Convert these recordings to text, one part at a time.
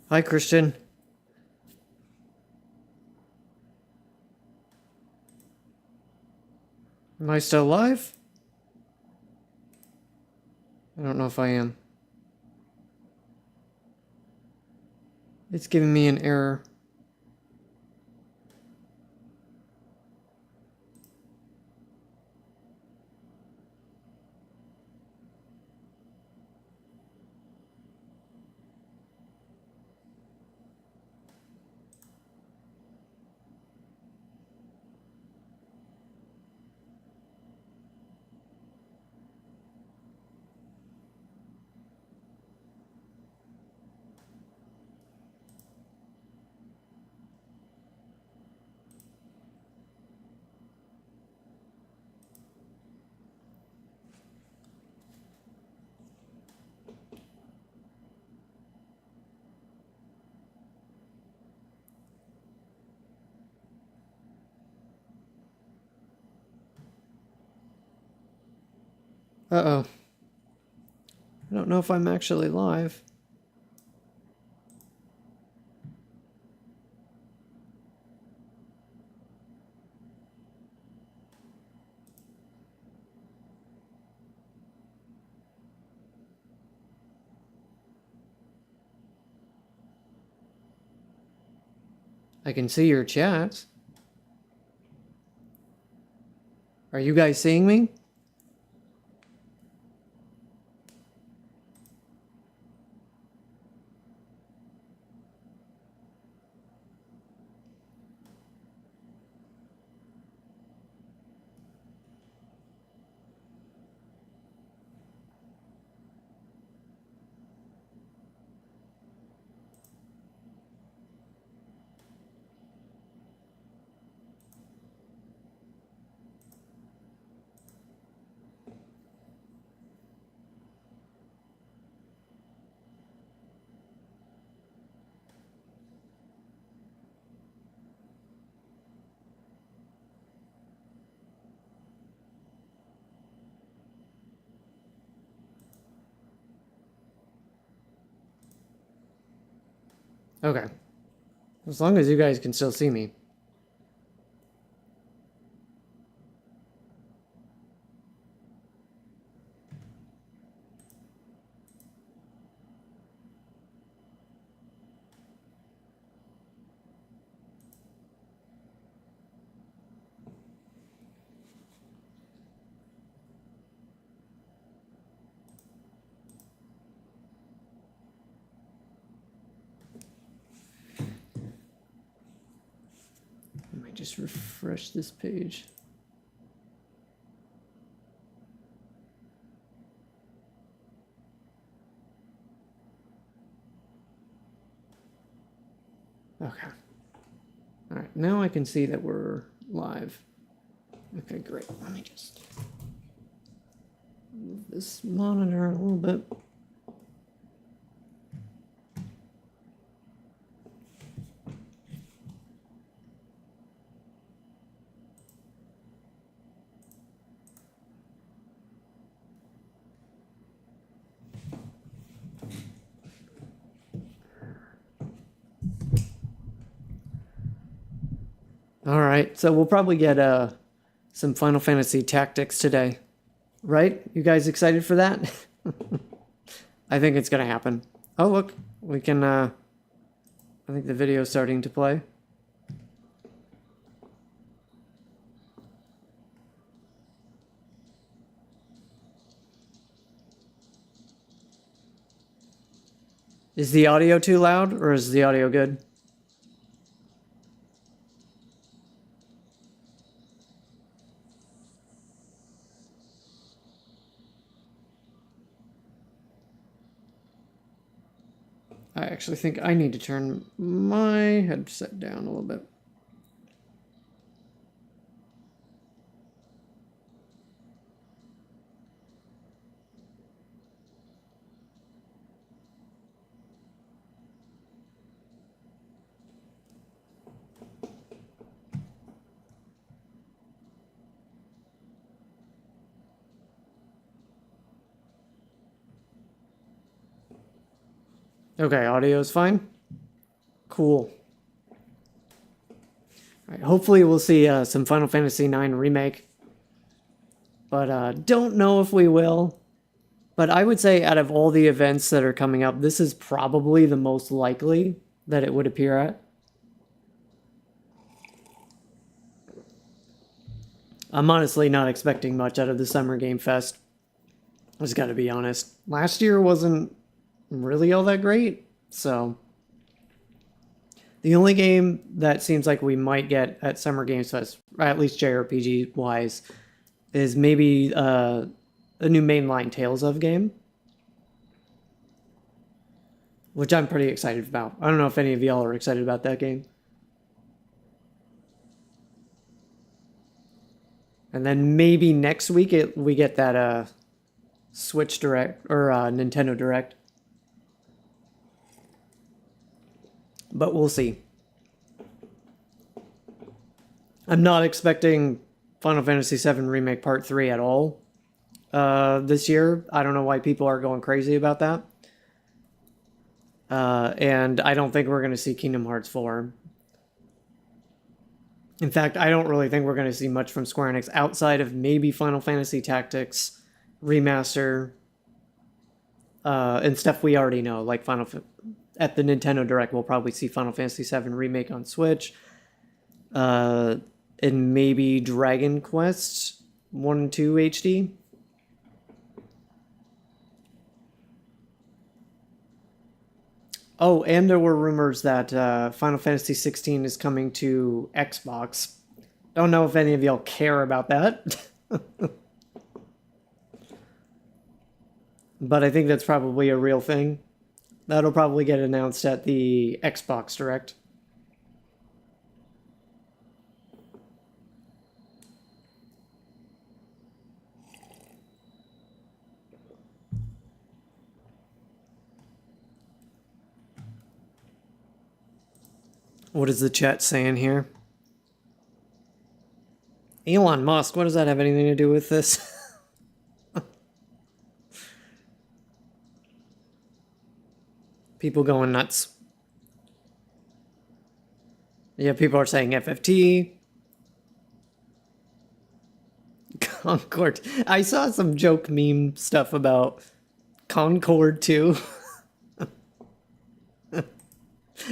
Hi, Christian. Am I still live? I don't know if I am. It's giving me an error. Uh-oh. I don't know if I'm actually live. I can see your chats. Are you guys seeing me? Okay. As long as you guys can still see me. I might just refresh this page. Okay. All right, now I can see that we're live. Okay, great. Let me just move this monitor a little bit. All right, so we'll probably get some Final Fantasy Tactics today, right? You guys excited for that? I think it's gonna happen. Oh look, we can. I think the video's starting to play. Is the audio too loud, or is the audio good? I actually think I need to turn my headset down a little bit. Okay, audio is fine. Cool. All right, hopefully we'll see some Final Fantasy IX Remake. But don't know if we will. But I would say out of all the events that are coming up, this is probably the most likely that it would appear at. I'm honestly not expecting much out of the Summer Game Fest. I just gotta be honest. Last year wasn't really all that great, so... The only game that seems like we might get at Summer Games Fest, at least JRPG-wise, is maybe a new mainline Tales of game. Which I'm pretty excited about. I don't know if any of y'all are excited about that game. And then maybe next week we get that Switch Direct, or Nintendo Direct. But we'll see. I'm not expecting Final Fantasy VII Remake Part 3 at all this year. I don't know why people are going crazy about that. And I don't think we're going to see Kingdom Hearts 4. In fact, I don't really think we're going to see much from Square Enix outside of maybe Final Fantasy Tactics Remaster and stuff we already know, like at the Nintendo Direct, we'll probably see Final Fantasy VII Remake on Switch. And maybe Dragon Quest 1 and 2 HD. Oh, and there were rumors that Final Fantasy 16 is coming to Xbox. Don't know if any of y'all care about that. But I think that's probably a real thing. That'll probably get announced at the Xbox Direct. What is the chat saying here? Elon Musk, what does that have anything to do with this? People going nuts. Yeah, people are saying FFT. Concord. I saw some joke meme stuff about Concord too.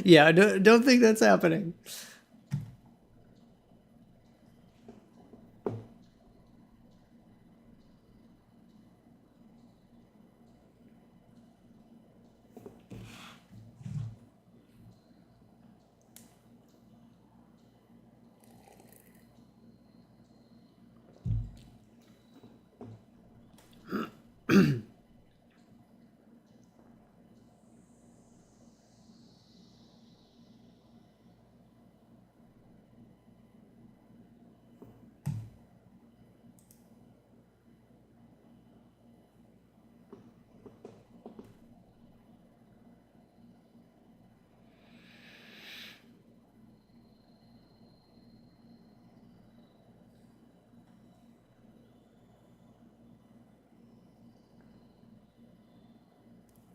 Yeah, don't think that's happening.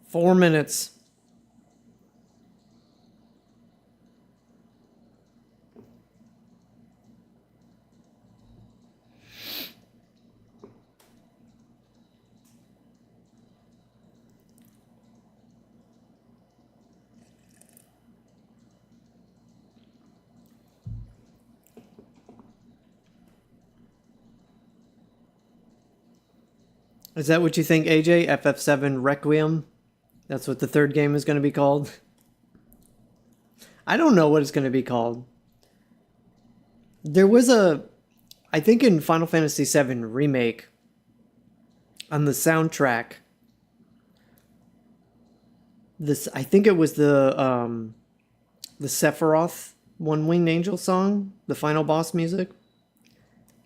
Four minutes. Is that what you think, AJ? FF7 Requiem? That's what the third game is going to be called? I don't know what it's going to be called. There was I think in Final Fantasy VII Remake, on the soundtrack, I think it was the Sephiroth One Winged Angel song, the final boss music,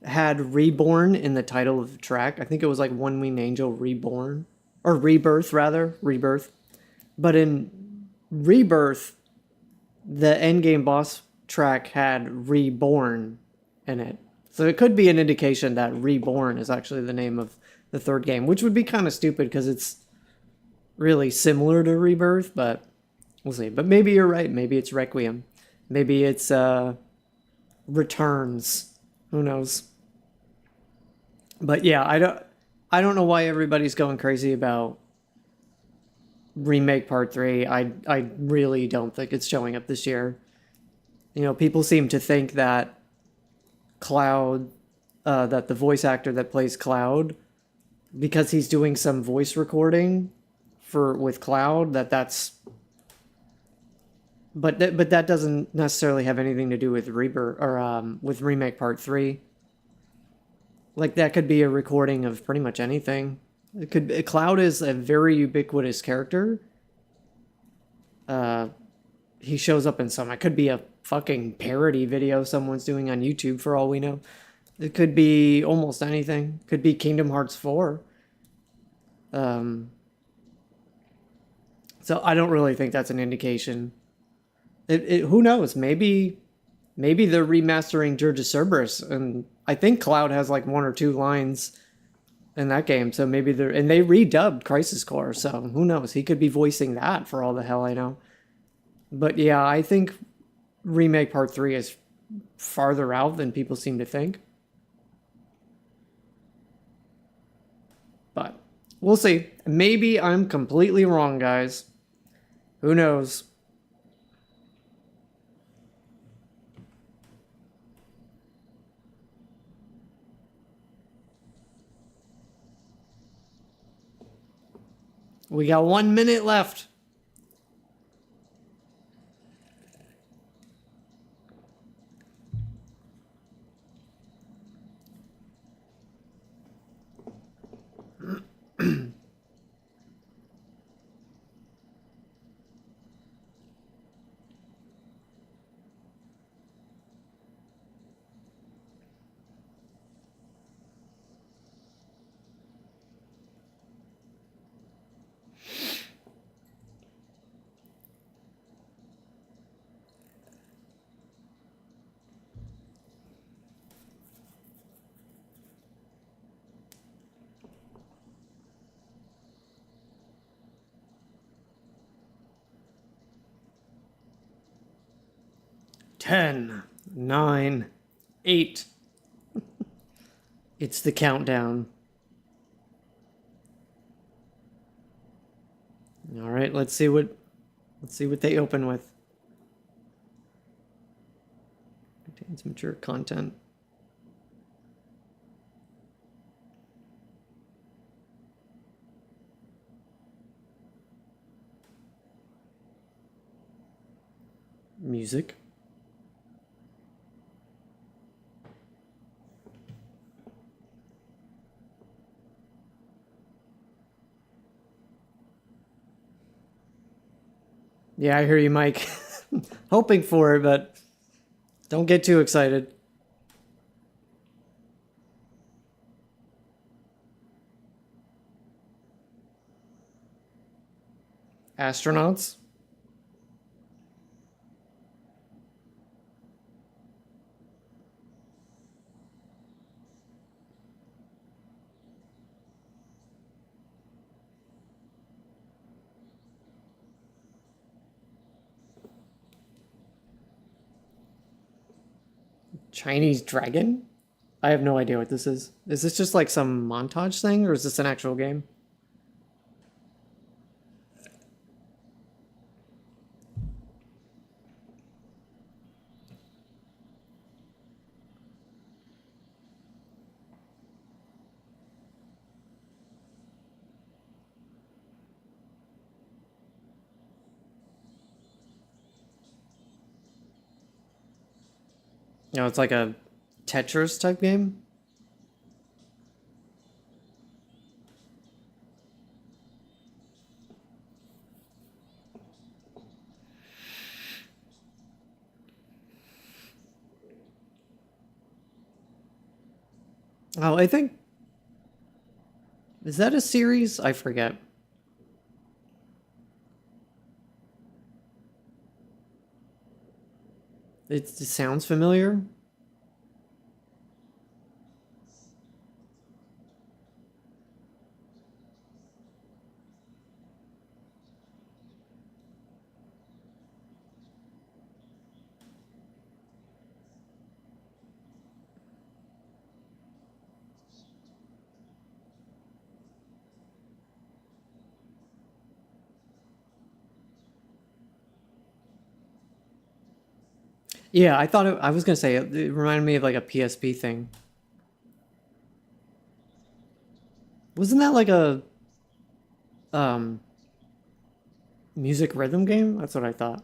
had Reborn in the title of the track. I think it was like One Winged Angel Reborn. Or Rebirth, rather. Rebirth. But in Rebirth, the endgame boss track had Reborn in it. So it could be an indication that Reborn is actually the name of the third game, which would be kind of stupid because it's really similar to Rebirth, but We'll see. But maybe you're right. Maybe it's Requiem. Maybe it's Returns. Who knows? But yeah, I don't know why everybody's going crazy about Remake Part 3. I really don't think it's showing up this year. People seem to think that Cloud, that the voice actor that plays Cloud, because he's doing some voice recording with Cloud, that's. But that doesn't necessarily have anything to do with Rebirth or with Remake Part 3. Like, that could be a recording of pretty much anything. Cloud is a very ubiquitous character. He shows up in some. It could be a fucking parody video someone's doing on YouTube for all we know. It could be almost anything. Could be Kingdom Hearts 4. So I don't really think that's an indication. Who knows? Maybe they're remastering Dirge of Cerberus, and I think Cloud has like 1 or 2 lines in that game. So maybe and they redubbed Crisis Core, so who knows? He could be voicing that for all the hell I know. But yeah, I think Remake Part 3 is farther out than people seem to think. But we'll see. Maybe I'm completely wrong, guys. Who knows? We got 1 minute left. Ten, 9, 8. It's the countdown. All right, let's see what they open with. Contains mature content. Music. Yeah, I hear you, Mike. Hoping for it, but don't get too excited. Astronauts. Chinese dragon? I have no idea what this is. Is this just like some montage thing, or is this an actual game? No, it's like a Tetris type game. Oh, I think. Is that a series? I forget. It sounds familiar. Yeah, I thought I was gonna say it reminded me of like a PSP thing. Wasn't that like a um music rhythm game? That's what I thought.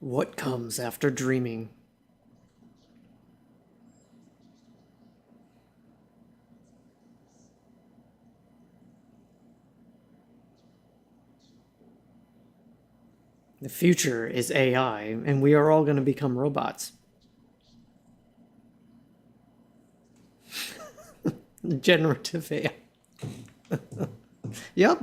What comes after dreaming? The future is AI, and we are all going to become robots. Generative AI. Yep.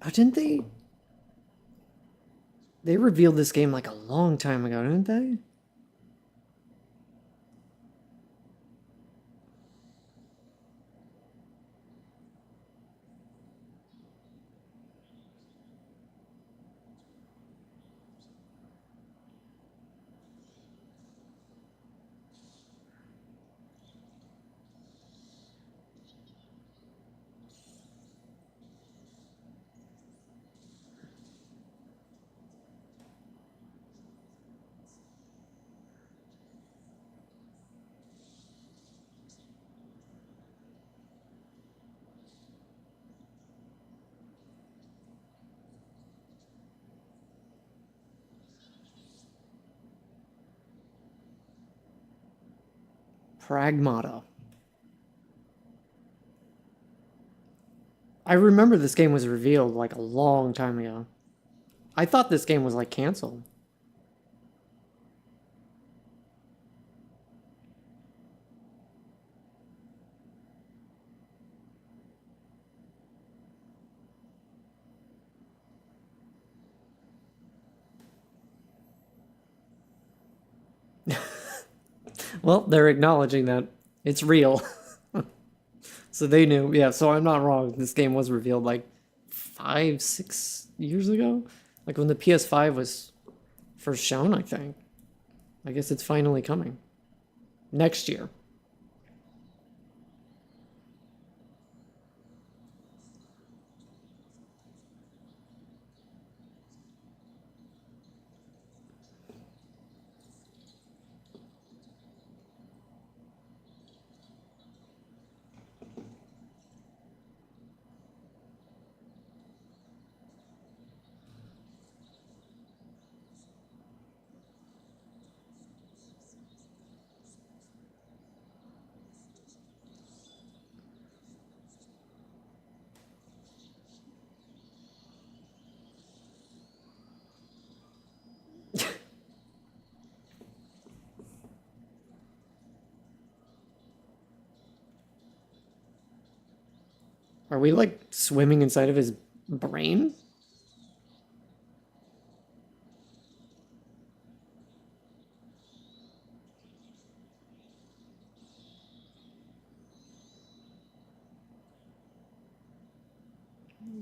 Oh, didn't they? They revealed this game like a long time ago, didn't they? Pragmata. I remember this game was revealed like a long time ago. I thought this game was like canceled. Well, they're acknowledging that it's real. So they knew. Yeah, so I'm not wrong. This game was revealed like 5, 6 years ago. Like when the PS5 was first shown, I think. I guess it's finally coming. Next year. Are we like swimming inside of his brain?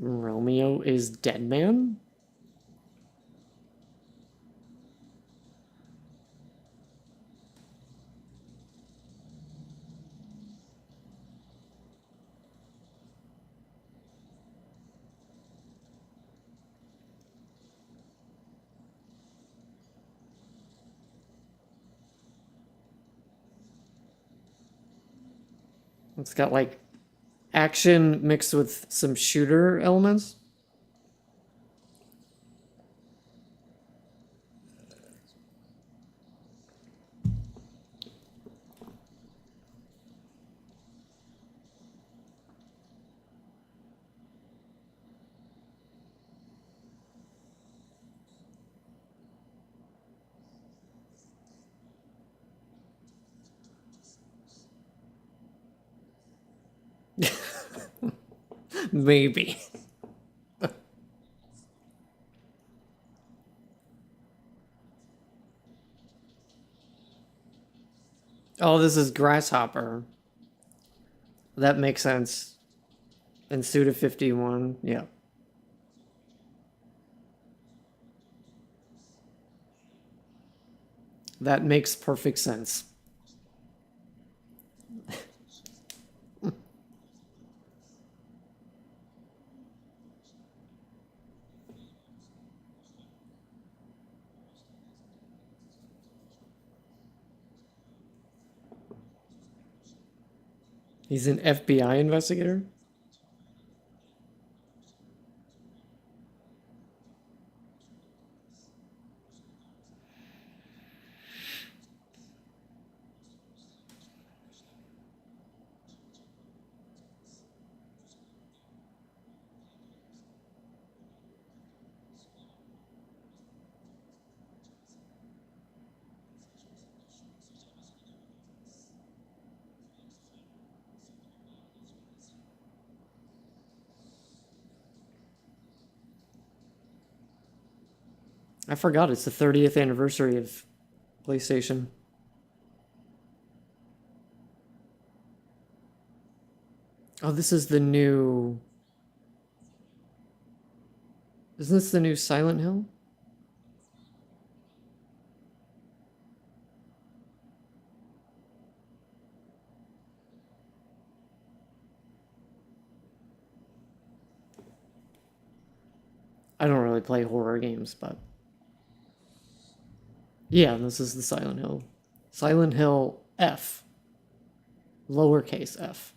Romeo is dead man? It's got like action mixed with some shooter elements. Maybe. Oh, this is Grasshopper. That makes sense. And Suda 51. Yeah. That makes perfect sense. He's an FBI investigator? I forgot it's the 30th anniversary of PlayStation. Oh, this is the new. Isn't this the new Silent Hill? I don't really play horror games, but yeah, this is the Silent Hill. Silent Hill F. Lowercase f.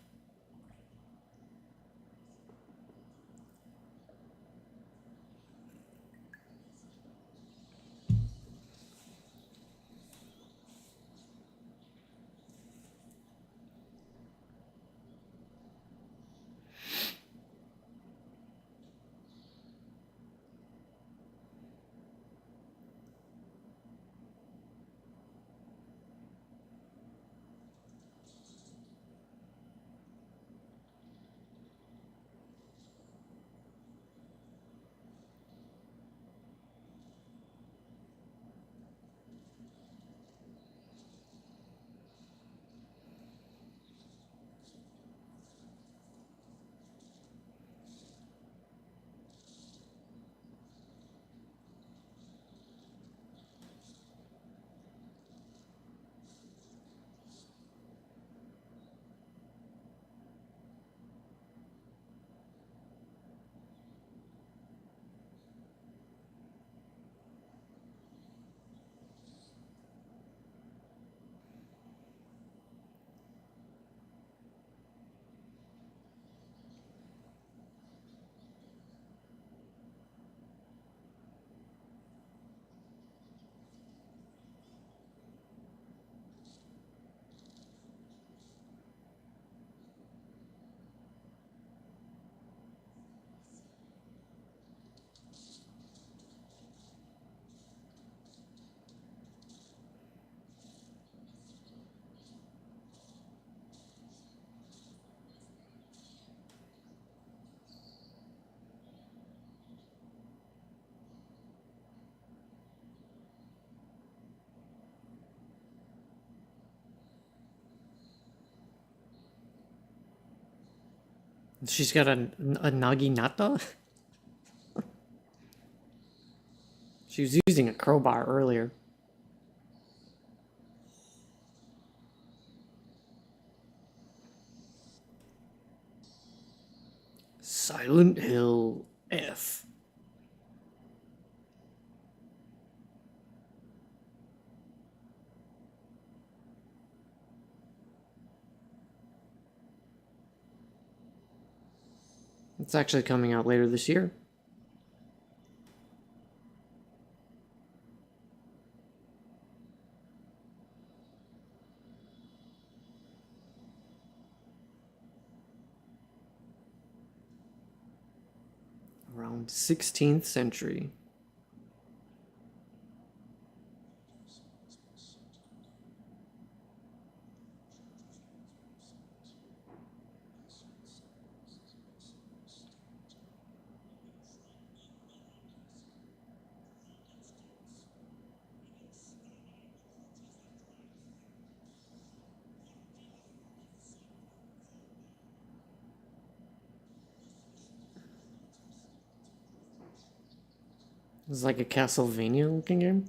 She's got a naginata? She was using a crowbar earlier. Silent Hill F. It's actually coming out later this year. Around 16th century. It's like a Castlevania looking game.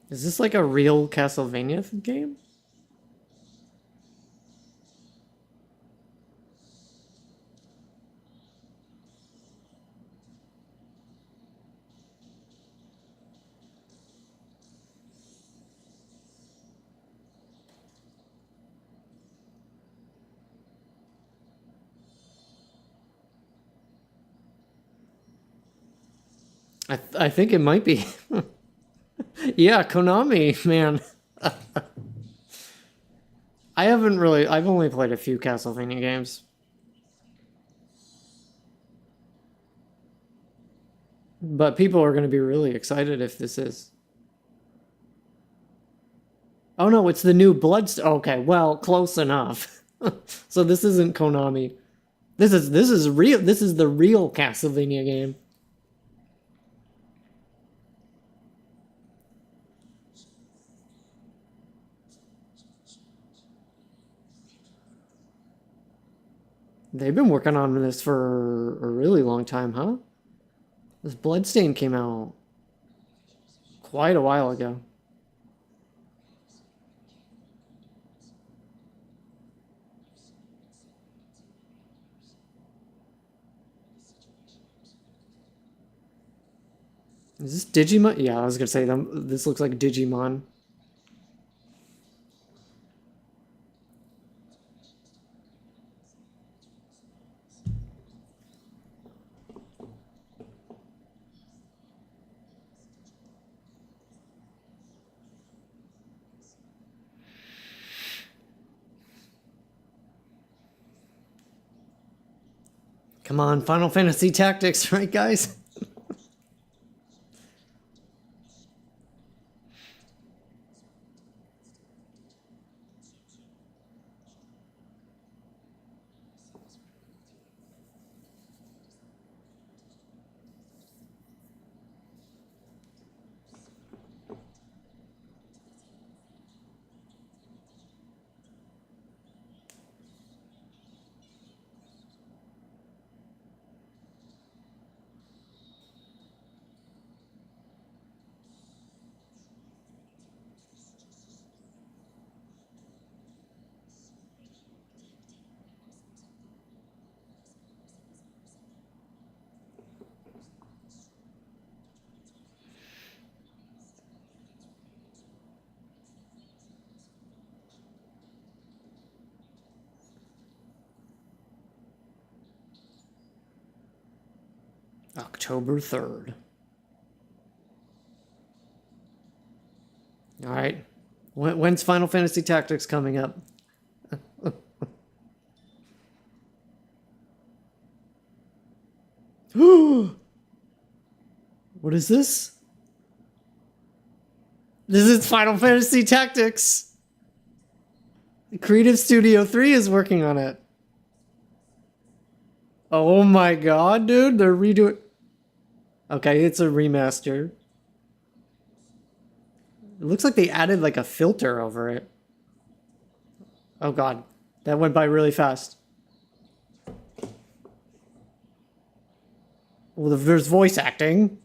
Is this like a real Castlevania game? I think it might be. Yeah, Konami, man. I've only played a few Castlevania games. But people are going to be really excited if this is. Oh no, it's the new Okay, well, close enough. So this isn't Konami. This is real. This is the real Castlevania game. They've been working on this for a really long time, huh? This Bloodstain came out quite a while ago. Is this Digimon? Yeah, I was gonna say this looks like Digimon. Come on, Final Fantasy Tactics, right, guys? October 3rd. All right. When's Final Fantasy Tactics coming up? What is this? This is Final Fantasy Tactics. Creative Studio 3 is working on it. Oh my god, dude. They're redoing... Okay, it's a remaster. It looks like they added like a filter over it. Oh god. That went by really fast. Well, there's voice acting.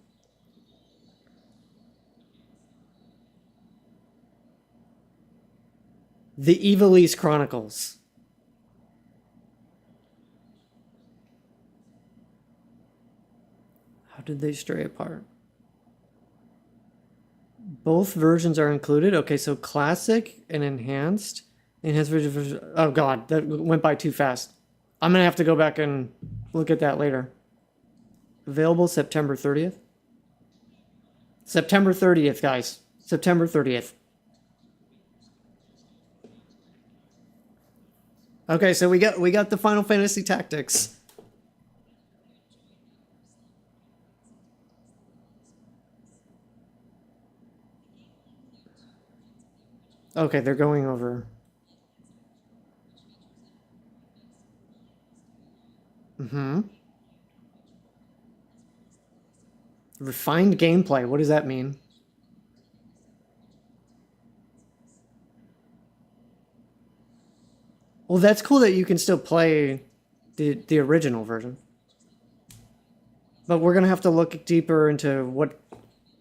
The Evilise Chronicles. How did they stray apart? Both versions are included. Okay, so classic and enhanced. Enhanced version. Oh god, that went by too fast. I'm gonna have to go back and look at that later. Available September 30th. September 30th, guys. September 30th. Okay, so we got the Final Fantasy Tactics. Okay, they're going over. Mm-hmm. Refined gameplay. What does that mean? Well, that's cool that you can still play the original version. But we're gonna have to look deeper into what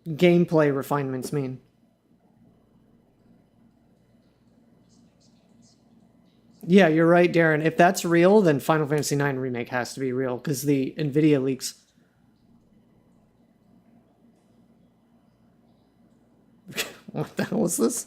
gameplay refinements mean. Yeah, you're right, Darren. If that's real, then Final Fantasy IX Remake has to be real because the NVIDIA leaks. What the hell is this?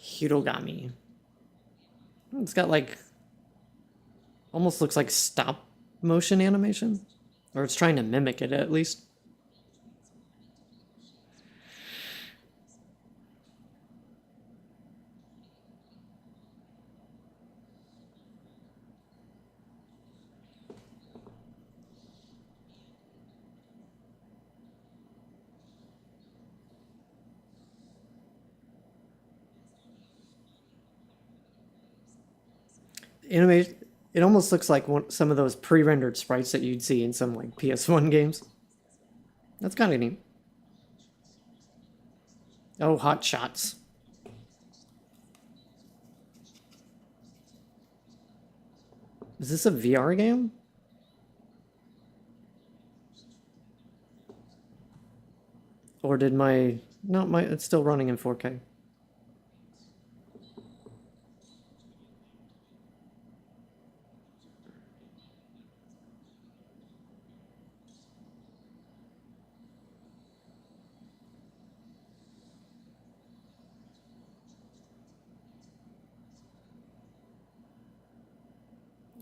Hirogami. It's got like almost looks like stop motion animation, or it's trying to mimic it at least. Animation. It almost looks like some of those pre-rendered sprites that you'd see in some like PS1 games. That's kind of neat. Oh, hot shots. Is this a VR game? Or did my... No, it's still running in 4K.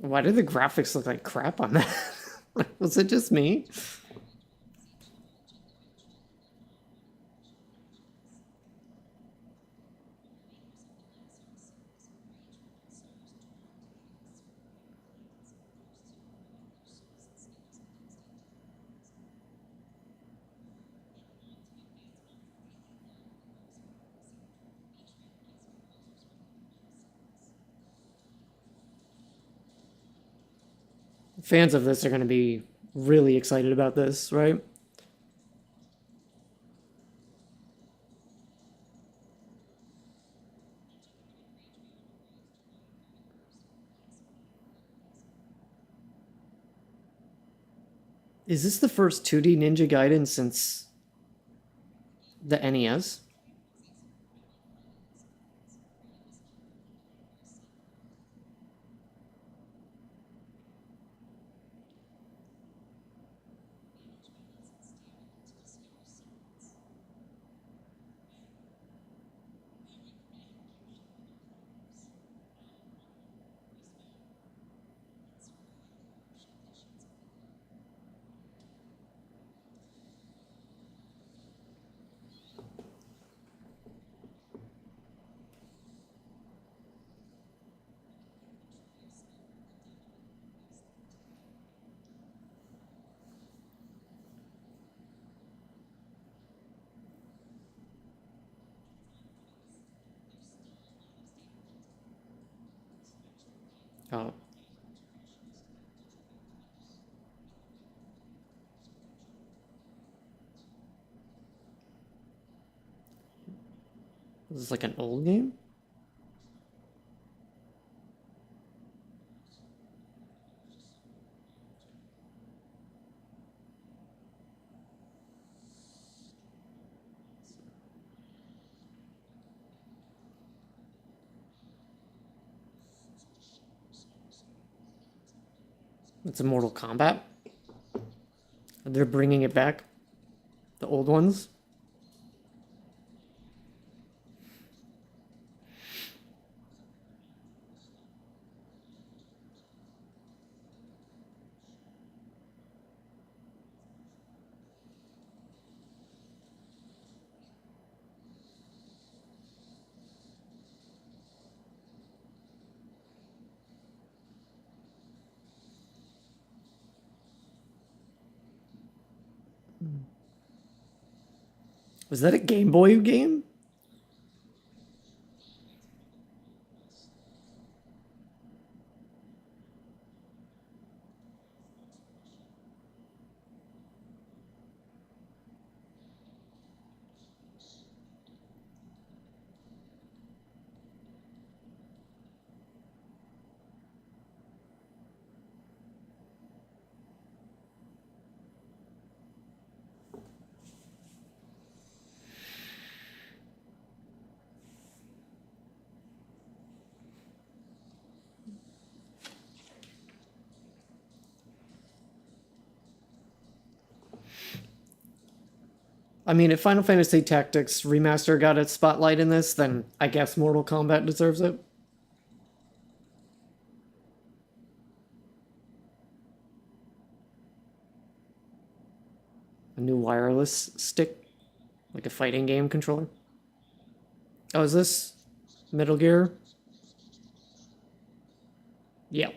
Why did the graphics look like crap on that? Was it just me? Fans of this are going to be really excited about this, right? Is this the first 2D Ninja Gaiden since the NES? Oh, this is like an old game? It's a Mortal Kombat. They're bringing it back. The old ones. Was that a Game Boy game? I mean, if Final Fantasy Tactics Remaster got its spotlight in this, then I guess Mortal Kombat deserves it. A new wireless stick, like a fighting game controller. Oh, is this Metal Gear? Yeah.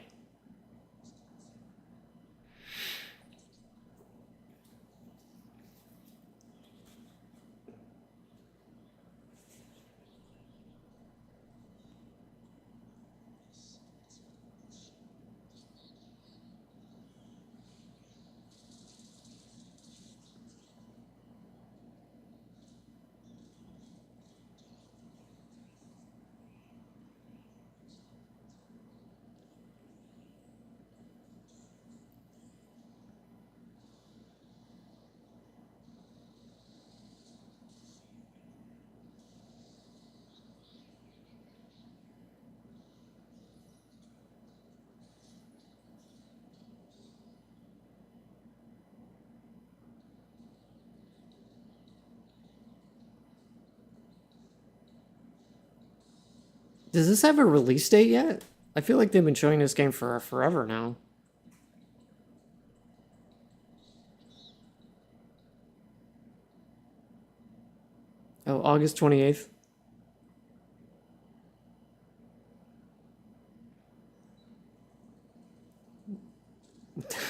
Does this have a release date yet? I feel like they've been showing this game for forever now. Oh, August 28th.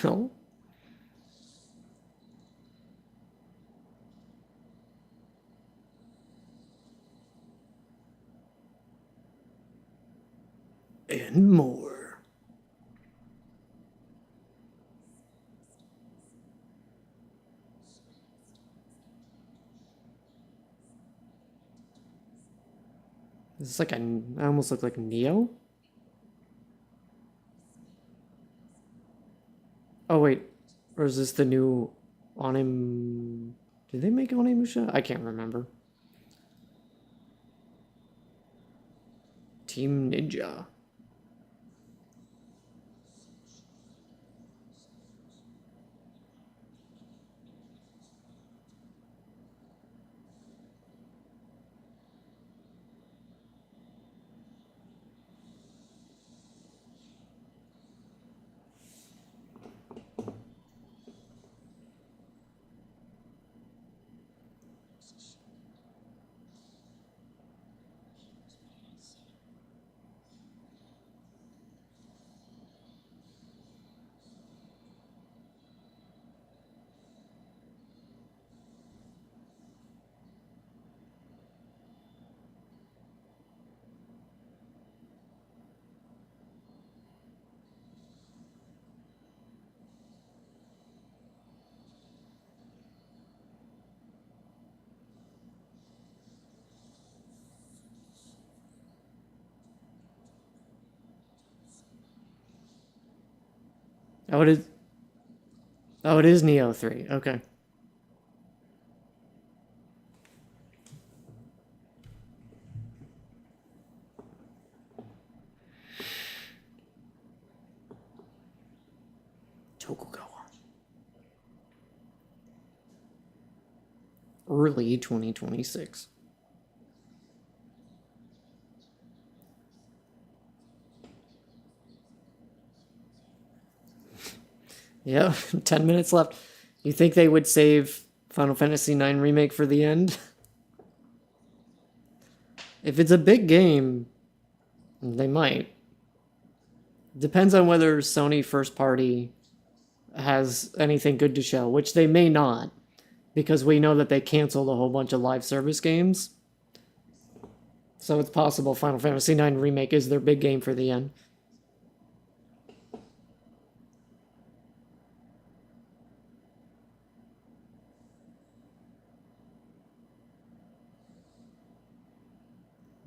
No. And more. This is like a. I almost look like Neo. Oh wait, or is this the new Onim? Did they make Onimusha? I can't remember. Team Ninja. Oh, it is. Oh, it is Neo 3. Okay. early 2026. Yeah, 10 minutes left. You think they would save Final Fantasy IX Remake for the end? If it's a big game, they might. Depends on whether Sony first party has anything good to show, which they may not, because we know that they canceled a whole bunch of live service games. So it's possible Final Fantasy IX Remake is their big game for the end.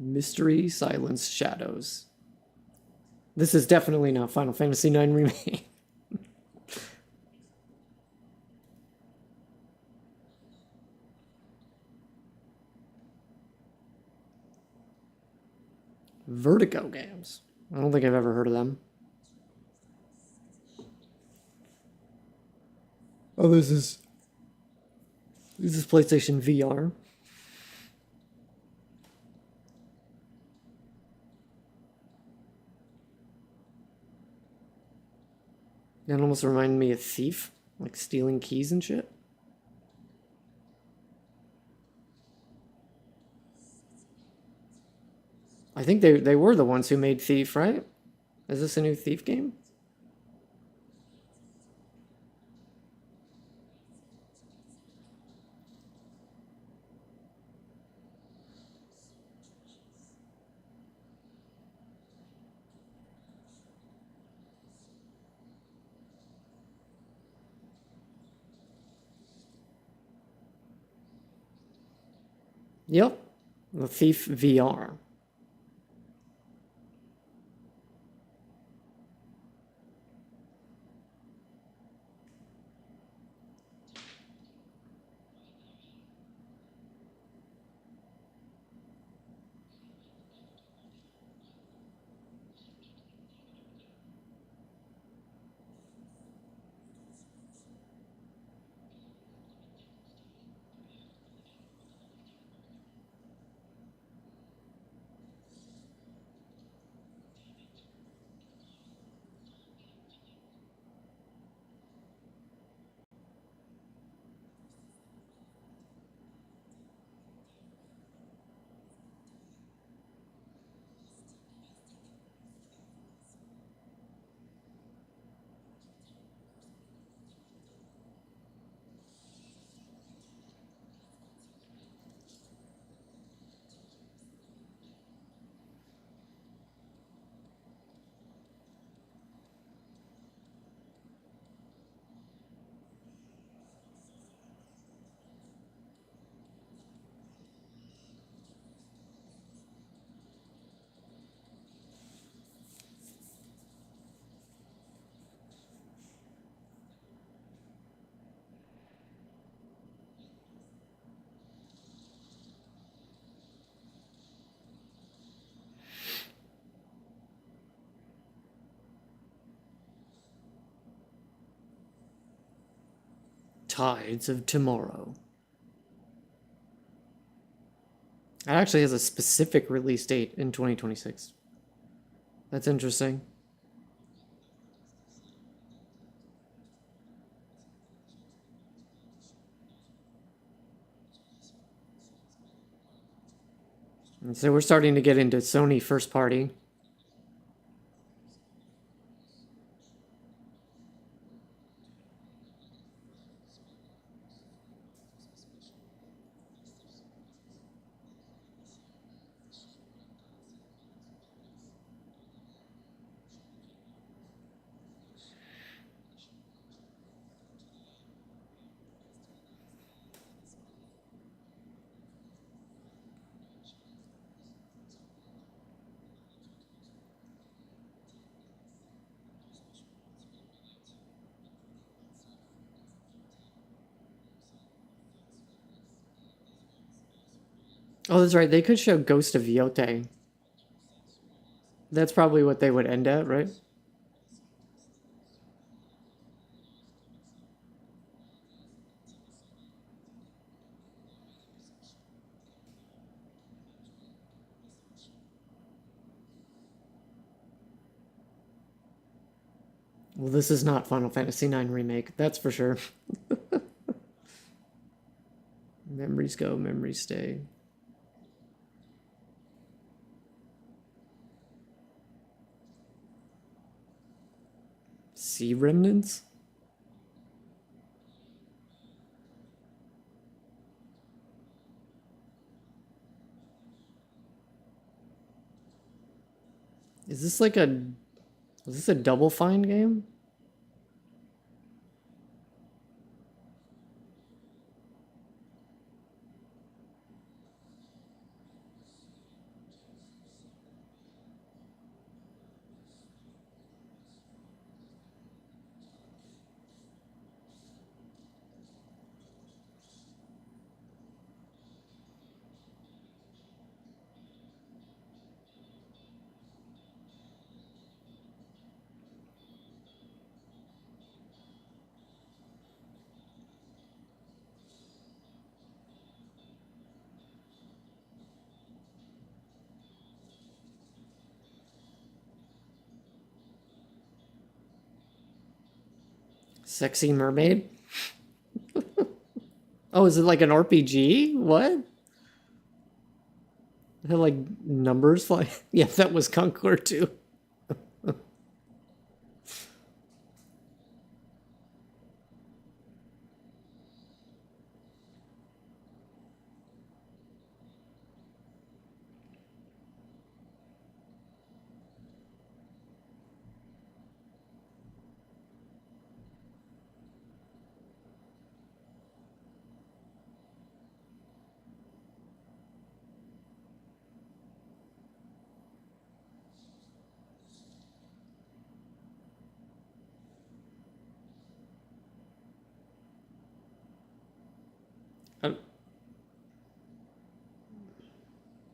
Mystery, Silence, Shadows. This is definitely not Final Fantasy IX Remake. Vertigo games. I don't think I've ever heard of them. Oh, this is PlayStation VR. That almost reminded me of Thief, like stealing keys and shit. I think they were the ones who made Thief, right? Is this a new Thief game? Yep. The Thief VR. Tides of Tomorrow. It actually has a specific release date in 2026. That's interesting. And so we're starting to get into Sony first party. Oh, that's right. They could show Ghost of Yote. That's probably what they would end at, right? Well, this is not Final Fantasy IX Remake, that's for sure. Memories go, memories stay. Sea remnants? Is this like a... is this a Double Fine game? Sexy mermaid? Oh, is it like an RPG? What? It had like numbers fly. Yeah, that was Conqueror too. Uh,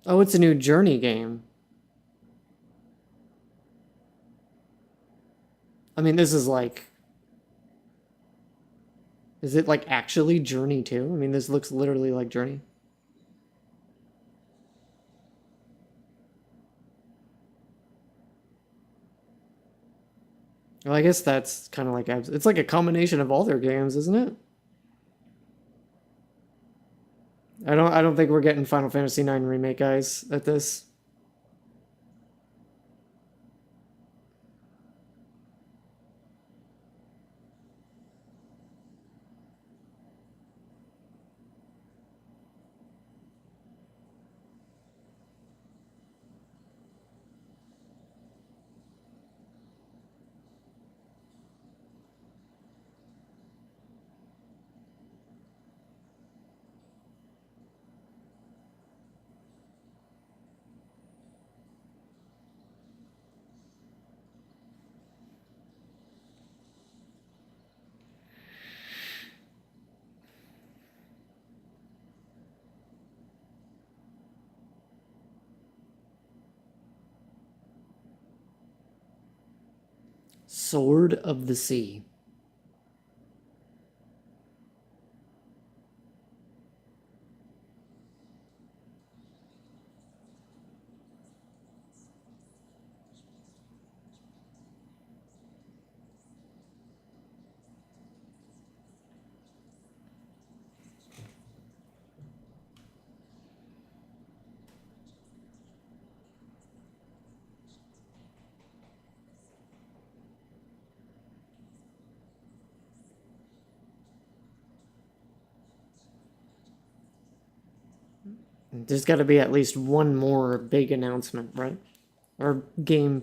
Oh, it's a new Journey game. I mean, this is like... is it like actually Journey 2? I mean, this looks literally like Journey. Well, I guess that's kind of like... it's like a combination of all their games, isn't it? I don't think we're getting Final Fantasy IX Remake, guys, at this. Sword of the Sea. There's got to be at least one more big announcement, right? Or game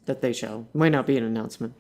that they show. Might not be an announcement.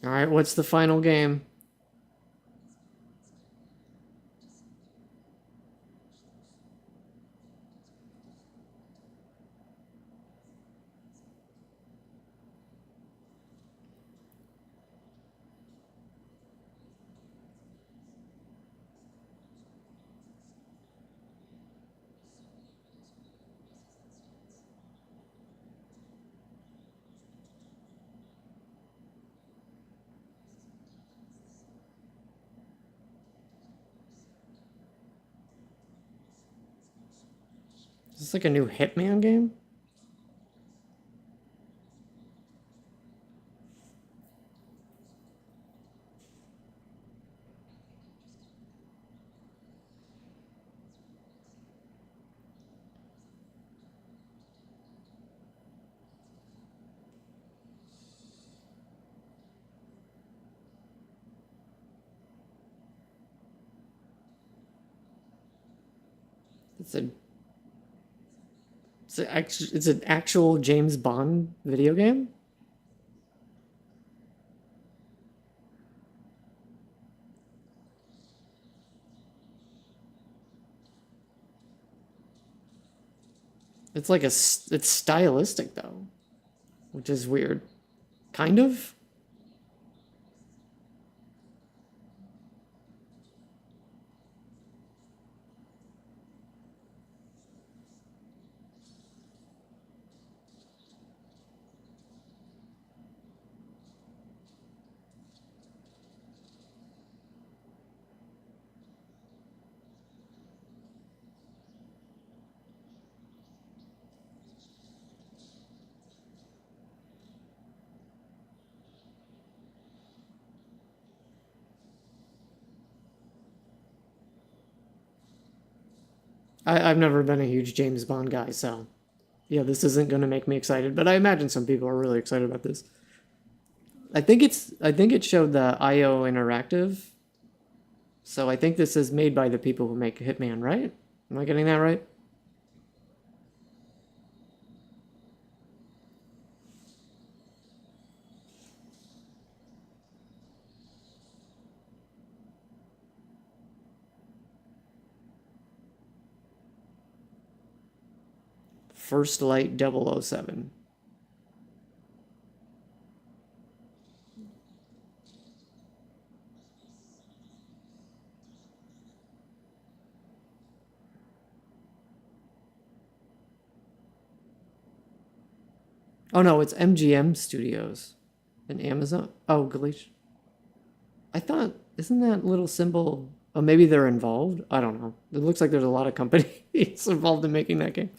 All right, what's the final game? Is this like a new Hitman game? It's a it's an actual James Bond video game? It's like it's stylistic though, which is weird. Kind of? I've never been a huge James Bond guy, so yeah, this isn't going to make me excited, but I imagine some people are really excited about this. I think it showed the IO Interactive, so I think this is made by the people who make Hitman, right? Am I getting that right? First Light 007. Oh no, it's MGM Studios and Amazon. Oh, Galicia. I thought, isn't that little symbol? Oh, maybe they're involved. I don't know. It looks like there's a lot of companies involved in making that game.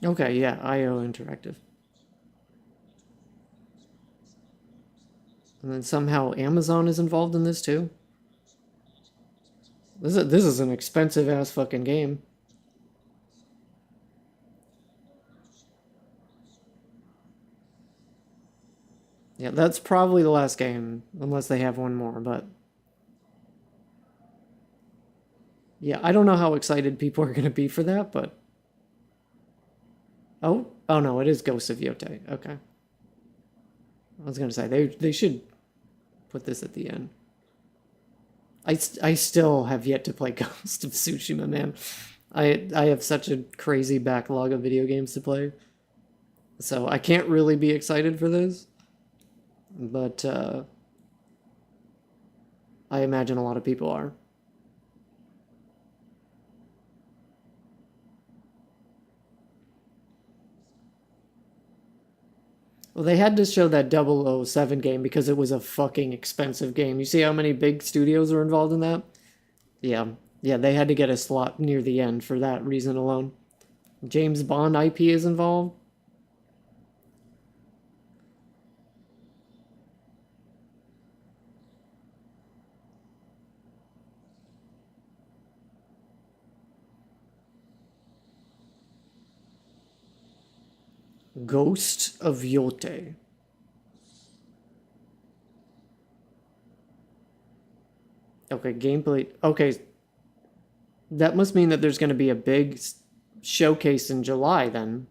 Okay, yeah, IO Interactive. And then somehow Amazon is involved in this too. This is an expensive ass fucking game. Yeah, that's probably the last game, unless they have one more. But yeah, I don't know how excited people are gonna be for that. But oh no, it is Ghost of Yote. Okay, I was gonna say they should put this at the end. I still have yet to play Ghost of Tsushima, man. I have such a crazy backlog of video games to play, so I can't really be excited for this. But I imagine a lot of people are. Well, they had to show that 007 game because it was a fucking expensive game. You see how many big studios are involved in that? Yeah. Yeah, they had to get a slot near the end for that reason alone. James Bond IP is involved. Ghost of Yote. Okay, gameplay. Okay, that must mean that there's going to be a big showcase in July then.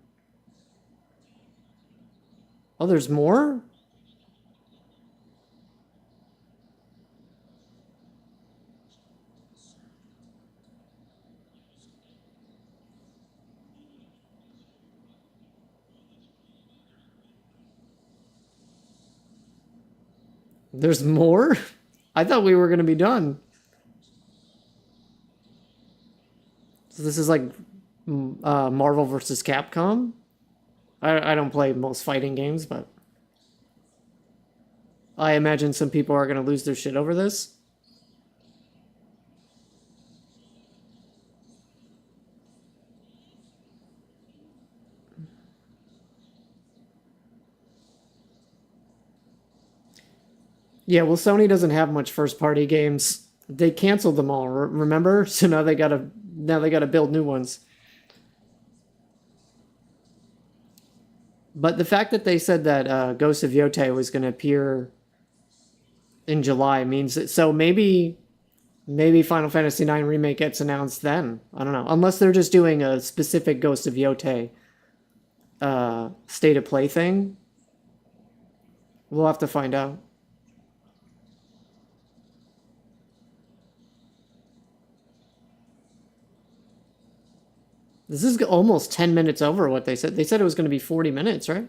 Oh, there's more? There's more? I thought we were going to be done. So this is like Marvel versus Capcom? I don't play most fighting games, but I imagine some people are going to lose their shit over this. Yeah, well, Sony doesn't have much first-party games. They canceled them all, remember? So now they gotta build new ones. But the fact that they said that Ghost of Yote was going to appear in July means that so maybe Final Fantasy IX Remake gets announced then. I don't know, unless they're just doing a specific Ghost of Yote state of play thing. We'll have to find out. This is almost 10 minutes over what they said. They said it was going to be 40 minutes, right?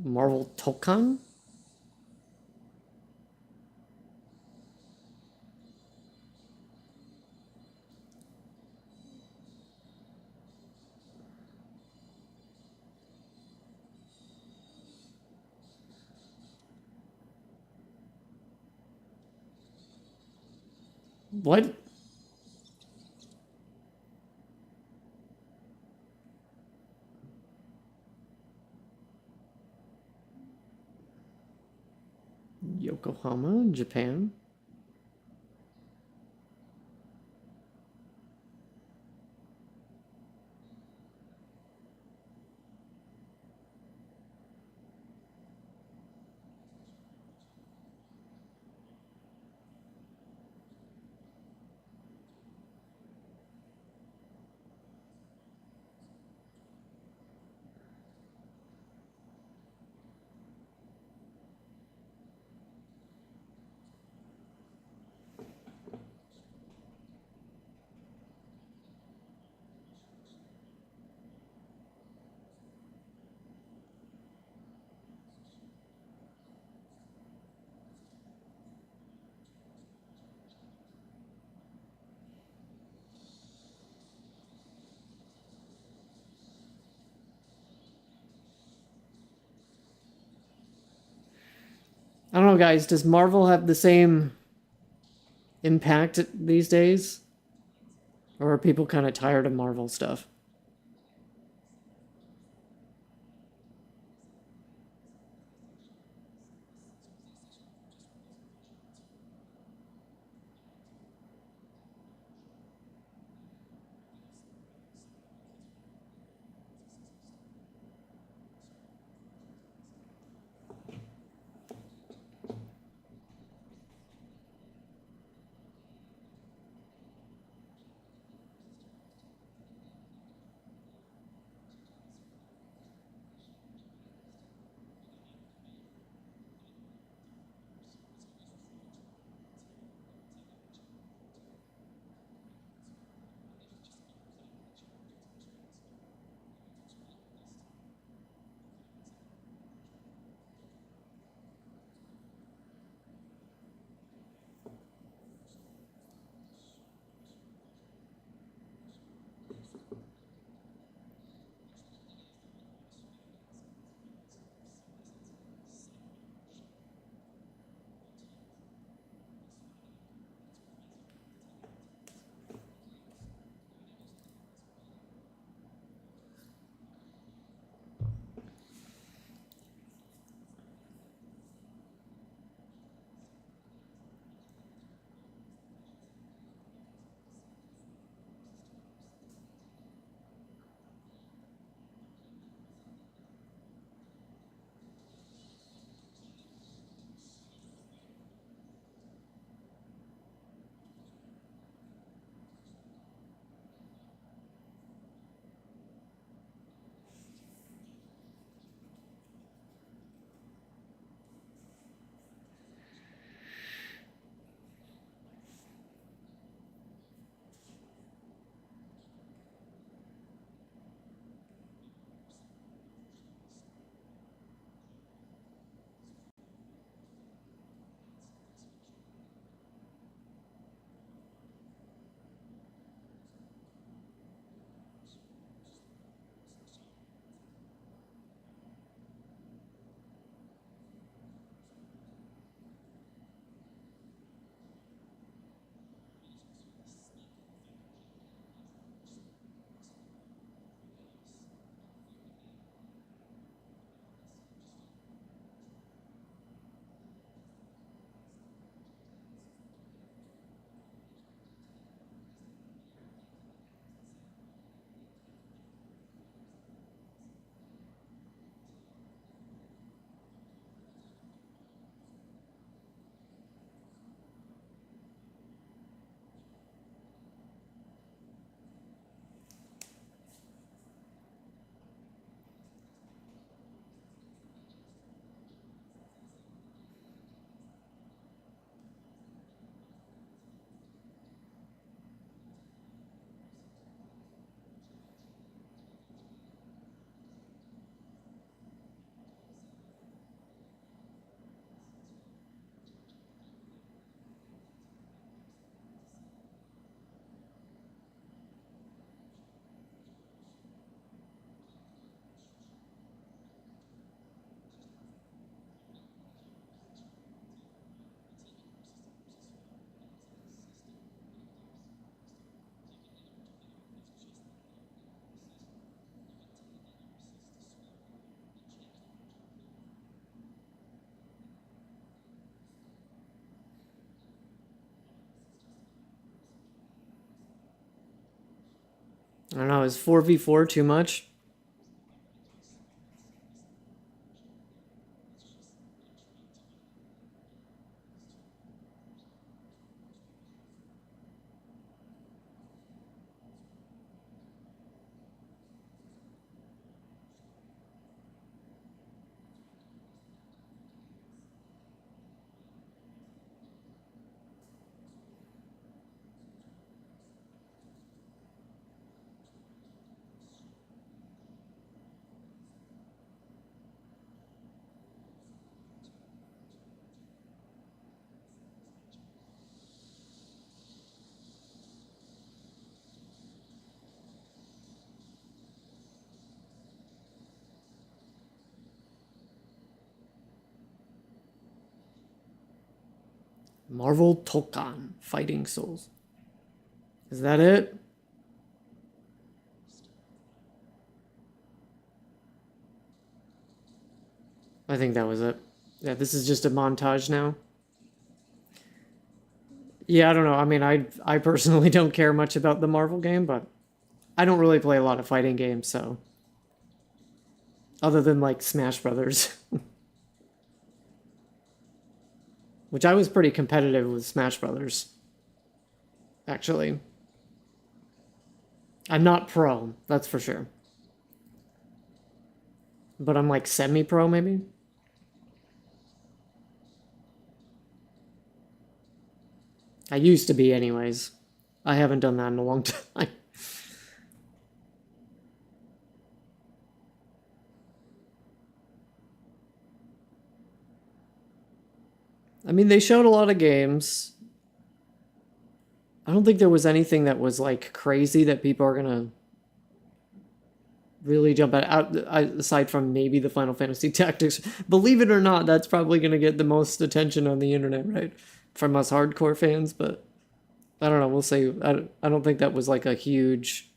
Marvel Tokkan? What? Yokohama, Japan? I don't know, guys. Does Marvel have the same impact these days? Or are people kind of tired of Marvel stuff? I don't know, is 4v4 too much? Marvel Tolkien Fighting Souls. Is that it? I think that was it. Yeah, this is just a montage now. Yeah, I don't know. I mean, I personally don't care much about the Marvel game, but I don't really play a lot of fighting games, so other than like Smash Brothers, which I was pretty competitive with Smash Brothers, actually. I'm not pro, that's for sure. But I'm like semi-pro maybe. I used to be anyways. I haven't done that in a long time. I mean, they showed a lot of games. I don't think there was anything that was like crazy that people are gonna really jump out aside from maybe the Final Fantasy Tactics. Believe it or not, that's probably gonna get the most attention on the internet, right? From us hardcore fans, but I don't know. We'll see. I don't think that was like a huge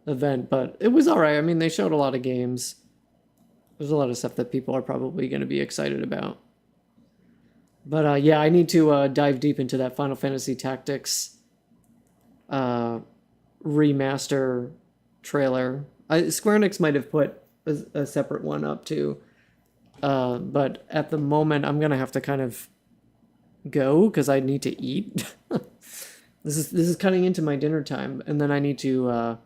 event, but it was all right. I mean, they showed a lot of games. There's a lot of stuff that people are probably going to be excited about. But yeah, I need to dive deep into that Final Fantasy Tactics remaster trailer. Square Enix might have put a separate one up too. But at the moment, I'm going to have to kind of go because I need to eat. This is cutting into my dinner time, and then I need to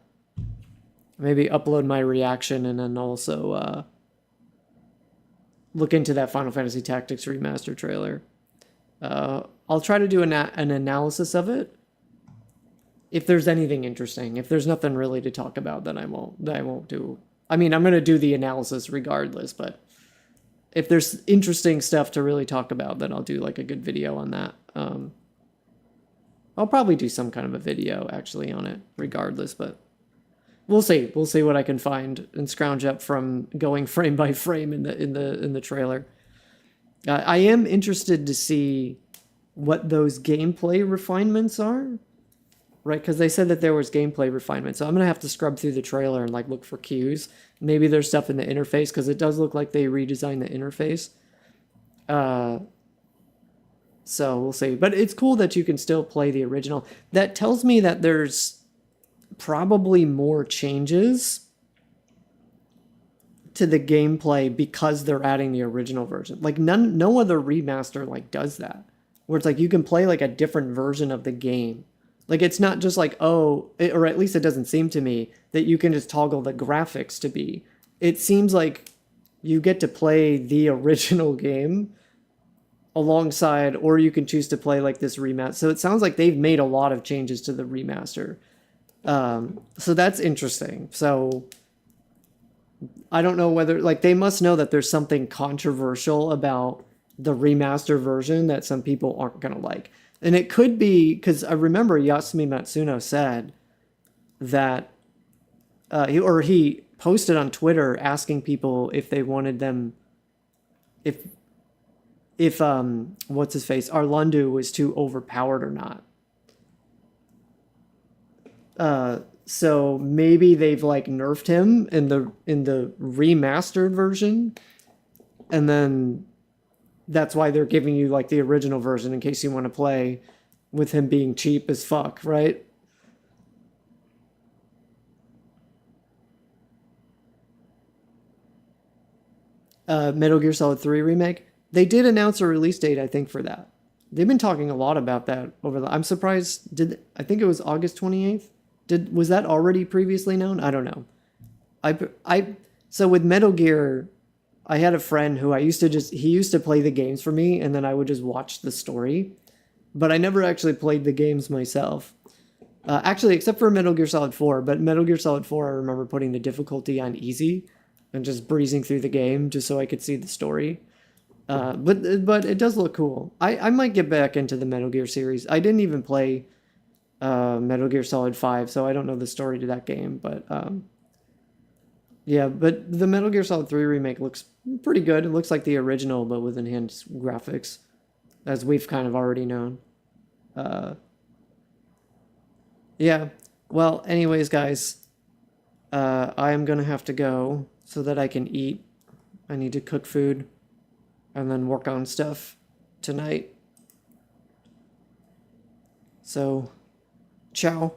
maybe upload my reaction and then also look into that Final Fantasy Tactics remaster trailer. I'll try to do an analysis of it. If there's anything interesting, if there's nothing really to talk about, then I won't do. I mean, I'm gonna do the analysis regardless, but if there's interesting stuff to really talk about, then I'll do like a good video on that. I'll probably do some kind of a video actually on it, regardless, but we'll see. We'll see what I can find and scrounge up from going frame by frame in the trailer. I am interested to see what those gameplay refinements are, right? Because they said that there was gameplay refinement, so I'm gonna have to scrub through the trailer and like look for cues. Maybe there's stuff in the interface because it does look like they redesigned the interface. So we'll see. But it's cool that you can still play the original. That tells me that there's probably more changes to the gameplay because they're adding the original version. Like no other remaster like does that. Where it's like you can play like a different version of the game. Like it's not just like, or at least it doesn't seem to me that you can just toggle the graphics to be. It seems like you get to play the original game alongside, or you can choose to play like this remaster. So it sounds like they've made a lot of changes to the remaster. So that's interesting. So I don't know whether, like, they must know that there's something controversial about the remaster version that some people aren't going to like. And it could be, because I remember Yasumi Matsuno said that, he posted on Twitter asking people if they wanted them, if what's his face, Arlandu was too overpowered or not. So maybe they've like nerfed him in the remastered version, and then that's why they're giving you like the original version in case you want to play with him being cheap as fuck, right? Metal Gear Solid 3 remake. They did announce a release date, I think, for that. They've been talking a lot about that over the. I'm surprised. I think it was August 28th? Was that already previously known? I don't know. So with Metal Gear, I had a friend who he used to play the games for me, and then I would just watch the story, but I never actually played the games myself. Actually, except for Metal Gear Solid 4, but Metal Gear Solid 4, I remember putting the difficulty on easy and just breezing through the game just so I could see the story. But it does look cool. I might get back into the Metal Gear series. I didn't even play Metal Gear Solid 5, so I don't know the story to that game, but yeah, but the Metal Gear Solid 3 remake looks pretty good. It looks like the original, but with enhanced graphics, as we've kind of already known. Yeah, well, anyways, guys, I am gonna have to go so that I can eat. I need to cook food and then work on stuff tonight. So, ciao.